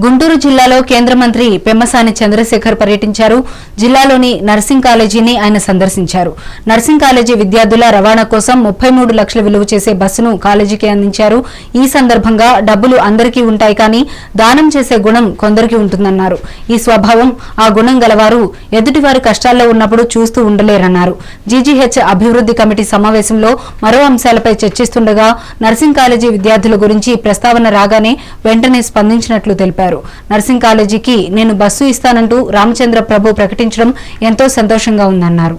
గుంటూరు జిల్లాలో కేంద్ర మంత్రి పెమ్మసాని చంద్రశేఖర్ పర్యటించారు. జిల్లాలోని నర్సింగ్ కాలేజీని ఆయన సందర్శించారు. నర్సింగ్ కాలేజీ విద్యార్థుల రవాణా కోసం 33 లక్షల విలువ చేసే బస్సును కాలేజీకి అందించారు. ఈ సందర్భంగా డబ్బులు అందరికీ ఉంటాయి కానీ దానం చేసే గుణం కొందరికి ఉంటుందన్నారు. ఈ స్వభావం ఆ గుణం గలవారు ఎదుటివారి కష్టాల్లో ఉన్నప్పుడు చూస్తూ ఉండలేరన్నారు. జీజీహెచ్ అభివృద్ధి కమిటీ సమావేశంలో మరో అంశాలపై చర్చిస్తుండగా నర్సింగ్ కాలేజీ విద్యార్థుల గురించి ప్రస్తావన రాగానే వెంటనే స్పందించినట్లు తెలిపారు. నర్సింగ్ కాలేజీకి నేను బస్సు ఇస్తానంటూ రామచంద్ర ప్రభు ప్రకటించడం ఎంతో సంతోషంగా ఉందన్నారు.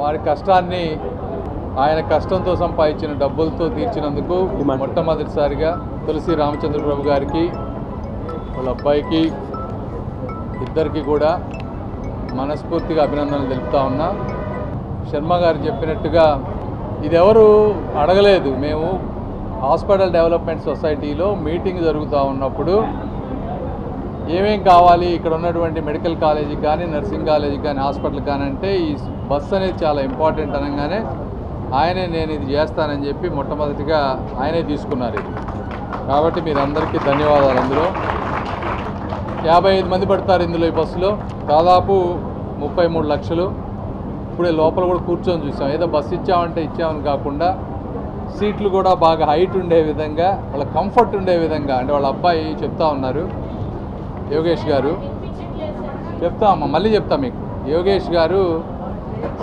వారి కష్టాన్ని ఆయన కష్టంతో సంపాదించిన డబ్బులతో తీర్చినందుకు మొట్టమొదటిసారిగా తులసి రామచంద్ర ప్రభు గారికి వాళ్ళ అబ్బాయికి ఇద్దరికి కూడా మనస్ఫూర్తిగా అభినందనలు తెలుపుతా ఉన్నా. శర్మ గారు చెప్పినట్టుగా ఇది ఎవరు అడగలేదు. మేము హాస్పిటల్ డెవలప్మెంట్ సొసైటీలో మీటింగ్ జరుగుతూ ఉన్నప్పుడు ఏమేం కావాలి ఇక్కడ ఉన్నటువంటి మెడికల్ కాలేజీ కానీ నర్సింగ్ కాలేజీ కానీ హాస్పిటల్ కానీ అంటే ఈ బస్సు అనేది చాలా ఇంపార్టెంట్ అనగానే ఆయనే నేను ఇది చేస్తానని చెప్పి మొట్టమొదటిగా ఆయనే తీసుకున్నారు. కాబట్టి మీరందరికీ ధన్యవాదాలు. అందులో 55 మంది పడతారు ఇందులో. ఈ బస్సులో దాదాపు 33 లక్షలు. ఇప్పుడే లోపల కూడా కూర్చొని చూసాం. ఏదో బస్సు ఇచ్చామంటే ఇచ్చామని కాకుండా సీట్లు కూడా బాగా హైట్ ఉండే విధంగా, వాళ్ళ కంఫర్ట్ ఉండే విధంగా, అంటే వాళ్ళ అబ్బాయి చెప్తా ఉన్నారు యోగేష్ గారు, మళ్ళీ చెప్తా మీకు. యోగేష్ గారు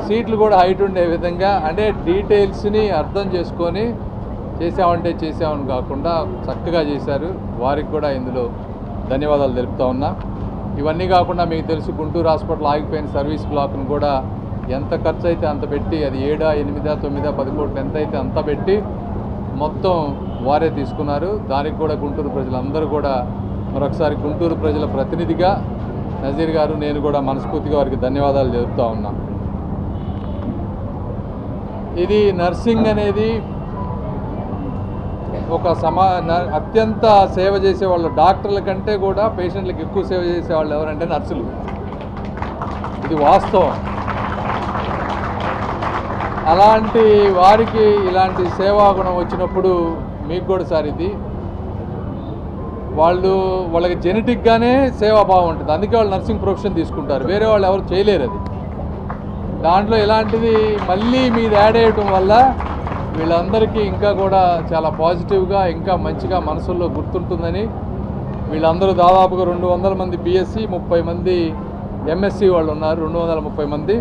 సీట్లు కూడా హైట్ ఉండే విధంగా, అంటే డీటెయిల్స్ని అర్థం చేసుకొని చేసామంటే చేసామని కాకుండా చక్కగా చేశారు. వారికి కూడా ఇందులో ధన్యవాదాలు తెలుపుతా ఉన్నా. ఇవన్నీ కాకుండా మీకు తెలుసు గుంటూరు హాస్పిటల్ ఆగిపోయిన సర్వీస్ బ్లాక్ను కూడా ఎంత ఖర్చు అయితే అంత పెట్టి, అది 7, 8, 9, 10 కోట్లు ఎంత అయితే అంత పెట్టి మొత్తం వారే తీసుకున్నారు. దానికి కూడా గుంటూరు ప్రజలందరూ కూడా మరొకసారి గుంటూరు ప్రజల ప్రతినిధిగా నజీర్ గారు నేను కూడా మనస్ఫూర్తిగా వారికి ధన్యవాదాలు చెబుతూ ఉన్నా. ఇది నర్సింగ్ అనేది ఒక అత్యంత సేవ చేసేవాళ్ళు. డాక్టర్ల కంటే కూడా పేషెంట్లకు ఎక్కువ సేవ చేసేవాళ్ళు ఎవరంటే నర్సులు. ఇది వాస్తవం. అలాంటి వారికి ఇలాంటి సేవా గుణం వచ్చినప్పుడు మీకు కూడా సార్ ఇది వాళ్ళకి జెనెటిక్గానే సేవాభావం ఉంటుంది. అందుకే వాళ్ళు నర్సింగ్ ప్రొఫెషన్ తీసుకుంటారు. వేరే వాళ్ళు ఎవరు చేయలేరు. అది దాంట్లో ఇలాంటిది మళ్ళీ మీద యాడ్ అయ్యటం వల్ల వీళ్ళందరికీ ఇంకా కూడా చాలా పాజిటివ్గా ఇంకా మంచిగా మనసుల్లో గుర్తుంటుందని, వీళ్ళందరూ దాదాపుగా 200 మంది బీఎస్సీ, 30 మంది ఎంఎస్సీ వాళ్ళు ఉన్నారు. 230 మంది.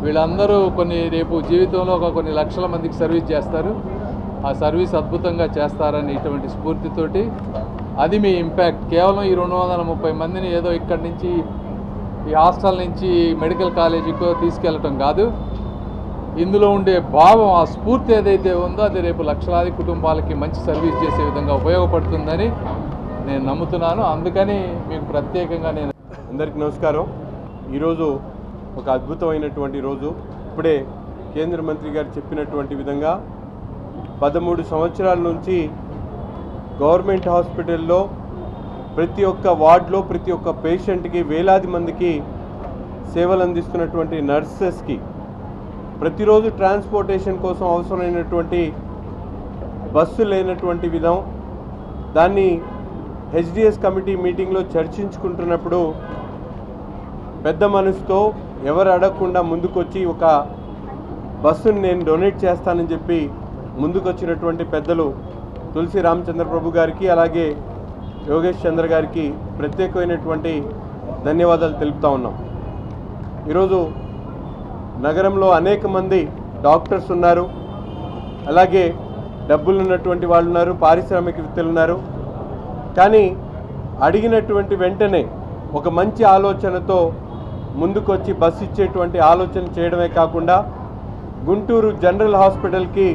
వీళ్ళందరూ రేపు జీవితంలో కొన్ని లక్షల మందికి సర్వీస్ చేస్తారు. ఆ సర్వీస్ అద్భుతంగా చేస్తారని ఇటువంటి స్ఫూర్తితోటి అది మీ ఇంపాక్ట్. కేవలం ఈ 230 మందిని ఏదో ఇక్కడి నుంచి ఈ హాస్టల్ నుంచి మెడికల్ కాలేజీకి తీసుకెళ్ళటం కాదు. ఇందులో ఉండే భావం, ఆ స్ఫూర్తి ఏదైతే ఉందో అది రేపు లక్షలాది కుటుంబాలకి మంచి సర్వీస్ చేసే విధంగా ఉపయోగపడుతుందని నేను నమ్ముతున్నాను. అందుకని మీకు ప్రత్యేకంగా నేను అందరికీ నమస్కారం. ఈరోజు ఒక అద్భుతమైనటువంటి రోజు. ఇప్పుడే కేంద్ర మంత్రి గారు చెప్పినటువంటి విధంగా 13 సంవత్సరాల నుంచి గవర్నమెంట్ హాస్పిటల్లో ప్రతి ఒక్క వార్డులో ప్రతి ఒక్క పేషెంట్కి వేలాది మందికి సేవలు అందిస్తున్నటువంటి నర్సెస్కి ప్రతిరోజు ట్రాన్స్పోర్టేషన్ కోసం అవసరమైనటువంటి బస్సు లేనటువంటి విధం, దాన్ని హెచ్డిఎస్ కమిటీ మీటింగ్లో చర్చించుకుంటున్నప్పుడు పెద్ద మనసుతో ఎవరు అడగకుండా ముందుకొచ్చి ఒక బస్సును నేను డొనేట్ చేస్తానని చెప్పి ముందుకొచ్చినటువంటి పెద్దలు తులసి రామచంద్ర ప్రభు గారికి అలాగే యోగేష్ చంద్ర గారికి ప్రత్యేకమైనటువంటి ధన్యవాదాలు తెలుపుతా ఉన్నాం. ఈరోజు నగరంలో అనేక మంది డాక్టర్స్ ఉన్నారు, అలాగే డబ్బులు ఉన్నటువంటి వాళ్ళు ఉన్నారు, పారిశ్రామికవేత్తలు ఉన్నారు. కానీ అడిగినటువంటి వెంటనే ఒక మంచి ఆలోచనతో ముందుకొచ్చి బస్సు ఇచ్చేటువంటి ఆలోచన చేయడమే కాకుండా గుంటూరు జనరల్ హాస్పిటల్కి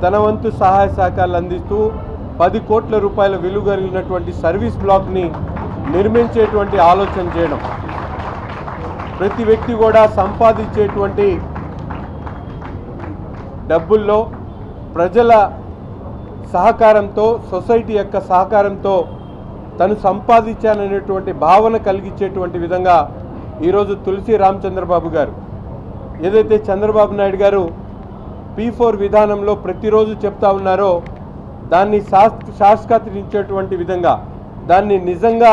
తన వంతు సహాయ సహకారాలు అందిస్తూ 10 కోట్ల రూపాయల విలువ కలిగినటువంటి సర్వీస్ బ్లాక్ని నిర్మించేటువంటి ఆలోచన చేయడం, ప్రతి వ్యక్తి కూడా సంపాదించేటువంటి డబ్బుల్లో ప్రజల సహకారంతో, సొసైటీ యొక్క సహకారంతో తను సంపాదించాననేటువంటి భావన కలిగించేటువంటి విధంగా ఈరోజు తులసి రామచంద్రబాబు గారు ఏదైతే చంద్రబాబు నాయుడు గారు P4 విధానంలో ప్రతిరోజు చెప్తా ఉన్నారో దాన్ని శాశ్వతీకరించేటువంటి విధంగా, దాన్ని నిజంగా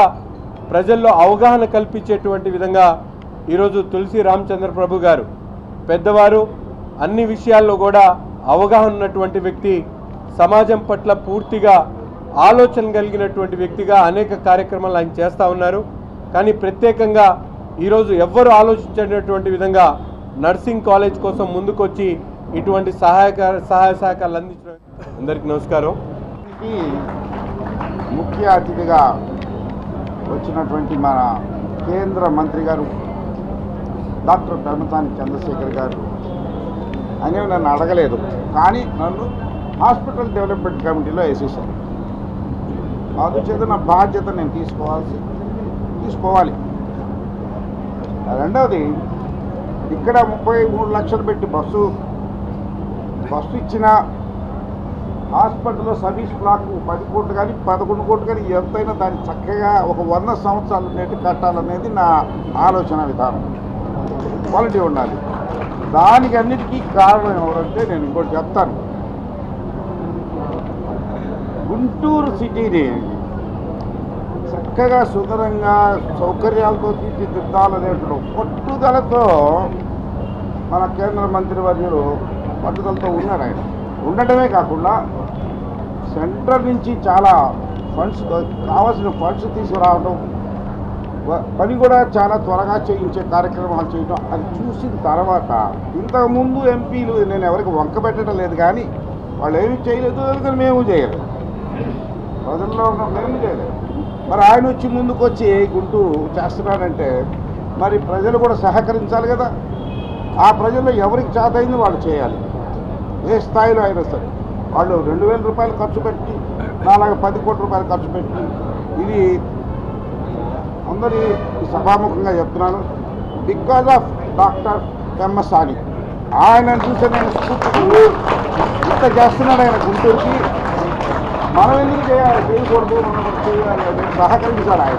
ప్రజల్లో అవగాహన కల్పించేటువంటి విధంగా ఈరోజు తులసి రామచంద్రప్రభు గారు పెద్దవారు, అన్ని విషయాల్లో కూడా అవగాహన ఉన్నటువంటి వ్యక్తి, సమాజం పట్ల పూర్తిగా ఆలోచన కలిగినటువంటి వ్యక్తిగా అనేక కార్యక్రమాలు ఆయన చేస్తూ ఉన్నారు. కానీ ప్రత్యేకంగా ఈరోజు ఎవ్వరూ ఆలోచించేటటువంటి విధంగా నర్సింగ్ కాలేజ్ కోసం ముందుకొచ్చి ఇటువంటి సహాయ సహకారాలు అందించడం. అందరికీ నమస్కారం. ముఖ్య అతిథిగా వచ్చినటువంటి మన కేంద్ర మంత్రి గారు డాక్టర్ పెమ్మసాని చంద్రశేఖర్ గారు అనేవి నన్ను అడగలేదు, కానీ నన్ను హాస్పిటల్ డెవలప్మెంట్ కమిటీలో వేసేసారు. అందుచేత నా బాధ్యత నేను తీసుకోవాలి. రెండవది, ఇక్కడ 33 లక్షలు పెట్టి బస్సు ఇచ్చిన హాస్పిటల్లో సర్వీస్ బ్లాక్ 10 కోట్లు కానీ 11 కోట్లు కానీ ఎంతైనా దాన్ని చక్కగా ఒక 100 సంవత్సరాలు నెట్టి కట్టాలనేది నా ఆలోచన విధానం. క్వాలిటీ ఉండాలి. దానికి అన్నిటికీ కారణం ఎవరంటే నేను ఇంకోటి చెప్తాను. గుంటూరు సిటీని చక్కగా సుందరంగా సౌకర్యాలతో తీర్చిదిద్దాలనేటువంటి పట్టుదలతో మన కేంద్ర మంత్రి వర్యులు పట్టుదలతో ఉన్నాడు. ఆయన ఉండటమే కాకుండా సెంట్రల్ నుంచి చాలా ఫండ్స్, కావాల్సిన ఫండ్స్ తీసుకురావడం, పని కూడా చాలా త్వరగా చేయించే కార్యక్రమాలు చేయడం, అది చూసిన తర్వాత ఇంతకుముందు ఎంపీలు నేను ఎవరికి వంక పెట్టడం లేదు, కానీ వాళ్ళు ఏమీ చేయలేదు, అందుకని మేము చేయలేదు, ప్రజల్లో ఉన్న మేము చేయలేదు. మరి ఆయన వచ్చి ముందుకు వచ్చి గుంటూరు చేస్తున్నాడంటే మరి ప్రజలు కూడా సహకరించాలి కదా. ఆ ప్రజల్లో ఎవరికి చేతైంది వాళ్ళు చేయాలి. ఏ స్థాయిలో అయినా సరే వాళ్ళు 2000 రూపాయలు ఖర్చు పెట్టి, నాలాగా 10 కోట్ల రూపాయలు ఖర్చు పెట్టి, ఇది అందరి సభాముఖంగా చెప్తున్నాను, బికాజ్ ఆఫ్ డాక్టర్ పెమ్మసాని. ఆయన చూసే నేను ఇంత చేస్తున్నాడు ఆయన గుంటూరుకి. మనం ఎందుకు చేయాలి, చేయకూడదు, మనం చేయాలి, సహకరించాలి ఆయన.